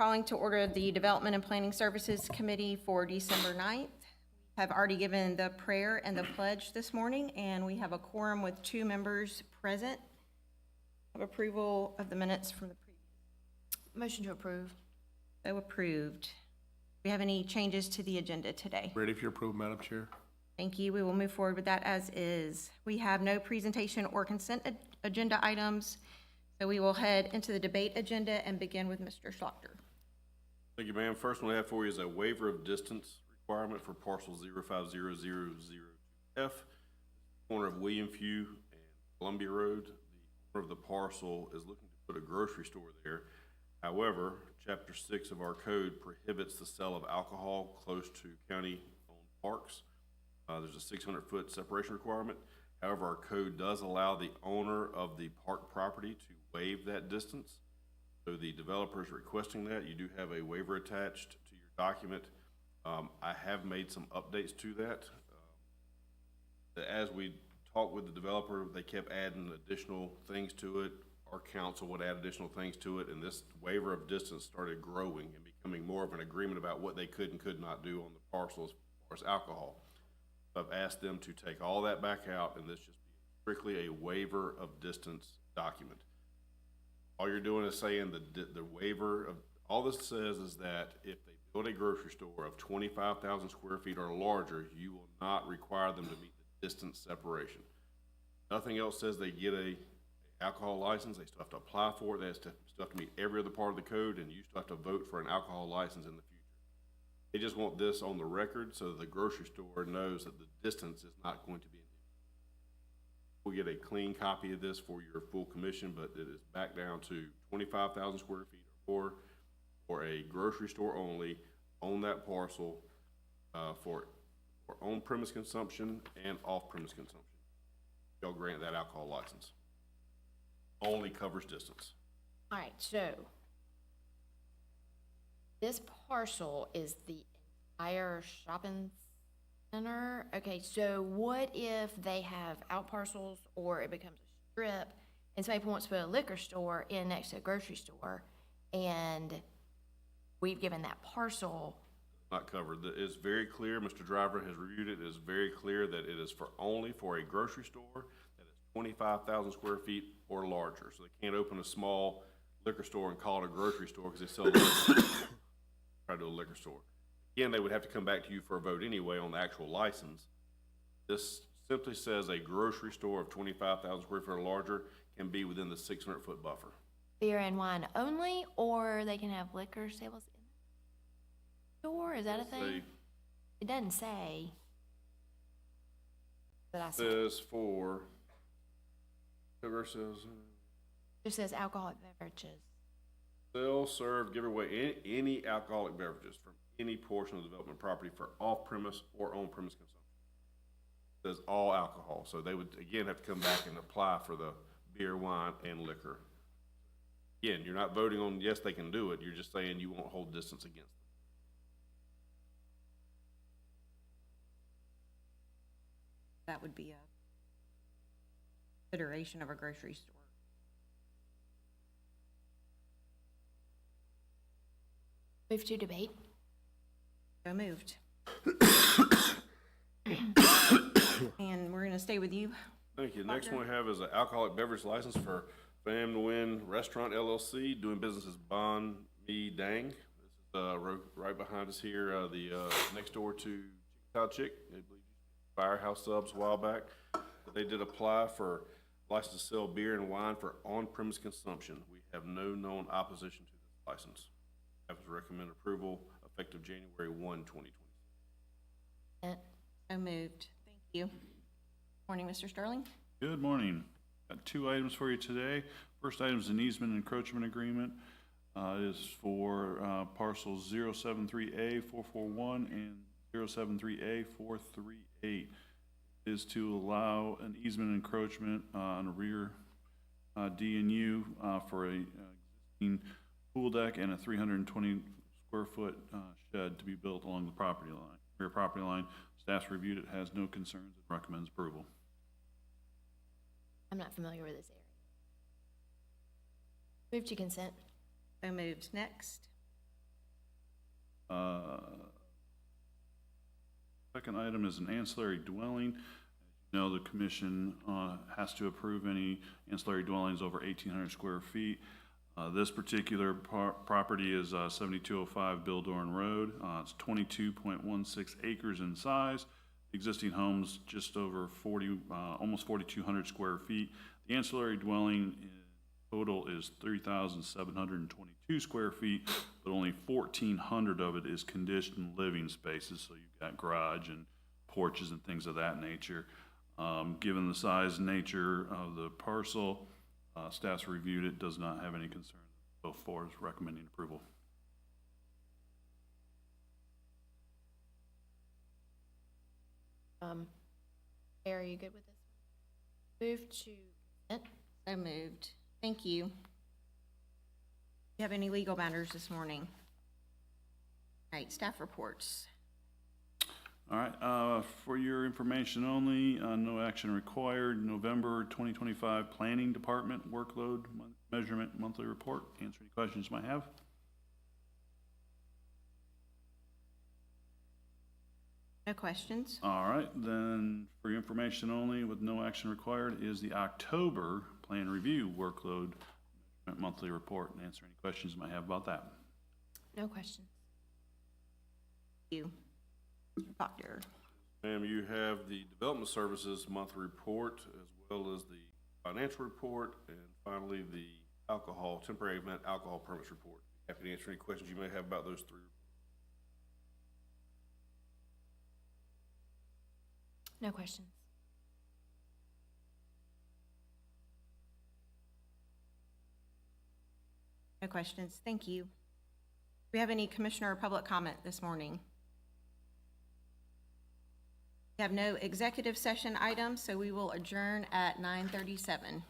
Calling to order the Development and Planning Services Committee for December 9th. Have already given the prayer and the pledge this morning, and we have a quorum with 2 members present. Have approval of the minutes from the previous. Motion to approve. So approved. Do we have any changes to the agenda today? Ready for your approval, Madam Chair? Thank you. We will move forward with that as is. We have no presentation or consent agenda items, so we will head into the debate agenda and begin with Mr. Schlachter. Thank you, ma'am. First one I have for you is a waiver of distance requirement for parcel 05002F, corner of William Few and Columbia Road. The owner of the parcel is looking to put a grocery store there. However, Chapter 6 of our code prohibits the sale of alcohol close to county-owned parks. There's a 600-foot separation requirement. However, our code does allow the owner of the park property to waive that distance. So the developer is requesting that. You do have a waiver attached to your document. I have made some updates to that. As we talked with the developer, they kept adding additional things to it. Our council would add additional things to it, and this waiver of distance started growing and becoming more of an agreement about what they could and could not do on the parcel as far as alcohol. I've asked them to take all that back out, and this just be strictly a waiver of distance document. All you're doing is saying the waiver of, all this says is that if they build a grocery store of 25,000 square feet or larger, you will not require them to meet the distance separation. Nothing else says they get a alcohol license. They still have to apply for it. They still have to meet every other part of the code, and you still have to vote for an alcohol license in the future. They just want this on the record so the grocery store knows that the distance is not going to be an issue. We'll get a clean copy of this for your full commission, but it is back down to 25,000 square feet or a grocery store only on that parcel for on-premise consumption and off-premise consumption. They'll grant that alcohol license. Only covers distance. All right, so this parcel is the entire shopping center. Okay, so what if they have out parcels or it becomes a strip and somebody wants to put a liquor store in next to a grocery store and we've given that parcel? Not covered. It's very clear. Mr. Driver has reviewed it. It is very clear that it is only for a grocery store that is 25,000 square feet or larger. So they can't open a small liquor store and call it a grocery store because they sell liquor. Try to do a liquor store. Again, they would have to come back to you for a vote anyway on the actual license. This simply says a grocery store of 25,000 square feet or larger can be within the 600-foot buffer. Beer and wine only, or they can have liquor sales in the store? Is that a thing? It doesn't say. But I saw it. Says for versus Just says alcoholic beverages. sell, serve, give away any alcoholic beverages from any portion of the development property for off-premise or on-premise consumption. It says all alcohol, so they would again have to come back and apply for the beer, wine, and liquor. Again, you're not voting on yes, they can do it. You're just saying you won't hold distance against them. That would be a consideration of a grocery store. Move to debate. So moved. And we're going to stay with you. Thank you. Next one we have is an alcoholic beverage license for Pham Nguyen Restaurant LLC, doing business as Bon Mi Dang. This is right behind us here, next door to Chow Chick. They believe Firehouse Subs a while back. But they did apply for license to sell beer and wine for on-premise consumption. We have no known opposition to this license. I have to recommend approval effective January 1, 2020. So moved. Thank you. Morning, Mr. Sterling. Good morning. Got 2 items for you today. First item is an easement encroachment agreement. It is for parcels 073A441 and 073A438. It is to allow an easement encroachment on a rear D&U for a existing pool deck and a 320 square foot shed to be built along the property line, rear property line. Staff's reviewed it, has no concerns, and recommends approval. I'm not familiar with this area. Move to consent. So moved. Next. Second item is an ancillary dwelling. You know, the commission has to approve any ancillary dwellings over 1,800 square feet. This particular property is 7205 Bill Doran Road. It's 22.16 acres in size. Existing homes just over 40, almost 4,200 square feet. The ancillary dwelling total is 3,722 square feet, but only 1,400 of it is conditioned living spaces. So you've got garage and porches and things of that nature. Given the size and nature of the parcel, staff's reviewed it, does not have any concerns. So far is recommending approval. Are you good with this? Move to consent. So moved. Thank you. Do you have any legal matters this morning? All right, staff reports. All right, for your information only, no action required. November 2025 Planning Department Workload Measurement Monthly Report. Answer any questions you might have. No questions? All right, then for your information only with no action required is the October Plan Review Workload Measurement Monthly Report. And answer any questions you might have about that. No questions. Thank you. Mr. Proctor. Ma'am, you have the Development Services monthly report as well as the financial report and finally the temporary event alcohol permits report. Happy to answer any questions you may have about those three. No questions. No questions. Thank you. Do we have any commissioner or public comment this morning? We have no executive session items, so we will adjourn at 9:37.